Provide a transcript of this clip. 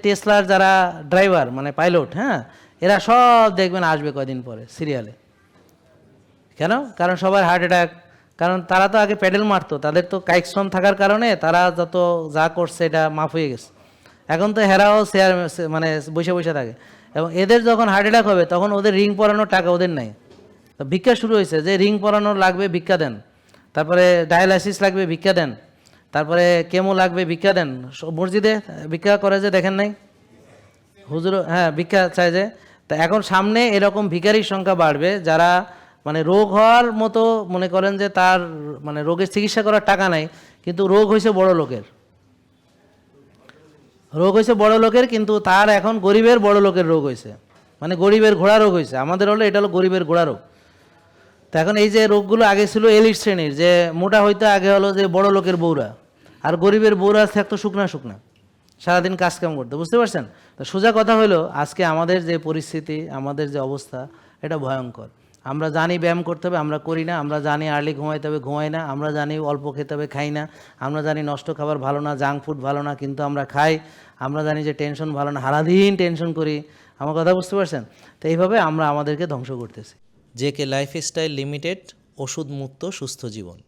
টেসলার যারা ড্রাইভার মানে পাইলট, হ্যাঁ, এরা সব দেখবেন আসবে কয়দিন পরে সিরিয়ালে। কেন? কারণ সবার হার্ট অ্যাটাক। কারণ তারা তো আগে প্যাডেল মারতো, তাদের তো কায়িক শ্রম থাকার কারণে তারা যত যা করছে এটা মাফ হয়ে গেছে। এখন তো হেরাও শেয়ার মানে বসে বসে থাকে, এবং এদের যখন হার্ট অ্যাটাক হবে তখন ওদের রিং পরানোর টাকা ওদের নাই। তো ভিক্ষা শুরু হয়েছে, যে রিং পরানোর লাগবে ভিক্ষা দেন, তারপরে ডায়ালাইসিস লাগবে ভিক্ষা দেন, তারপরে কেমো লাগবে ভিক্ষা দেন। মসজিদে ভিক্ষা করে যে দেখেন নাই, হুজুর, হ্যাঁ, ভিক্ষা চাই যে। তা এখন সামনে এরকম ভিখারির সংখ্যা বাড়বে, যারা মানে রোগ হওয়ার মতো মনে করেন যে তার মানে রোগের চিকিৎসা করার টাকা নাই, কিন্তু রোগ হয়েছে বড় লোকের, রোগ হয়েছে বড় লোকের, কিন্তু তার এখন গরিবের বড় লোকের রোগ হয়েছে, মানে গরিবের ঘোড়া রোগ হয়েছে। আমাদের হলো এটা হলো গরিবের ঘোড়া রোগ। তো এখন এই যে রোগগুলো আগে ছিল এলিট শ্রেণীর, যে মোটা হইতে আগে হলো যে বড় লোকের বউরা, আর গরিবের বউরা থাকতো শুকনা শুকনা, সারাদিন কাজ কাম করতে, বুঝতে পারছেন? তো সোজা কথা হলো, আজকে আমাদের যে পরিস্থিতি, আমাদের যে অবস্থা, এটা ভয়ঙ্কর। আমরা জানি ব্যায়াম করতে হবে, আমরা করি না। আমরা জানি আর্লি ঘুমাইতে হবে, ঘুমাই না। আমরা জানি অল্প খেতে হবে, খাই না। আমরা জানি নষ্ট খাবার ভালো না, জাঙ্ক ফুড ভালো না, কিন্তু আমরা খাই। আমরা জানি যে টেনশন ভালো না, সারাদিন টেনশন করি। আমার কথা বুঝতে পারছেন? তো এইভাবে আমরা আমাদেরকে ধ্বংস করতেছি। জেকে লাইফস্টাইল লিমিটেড, ওষুধ মুক্ত সুস্থ জীবন।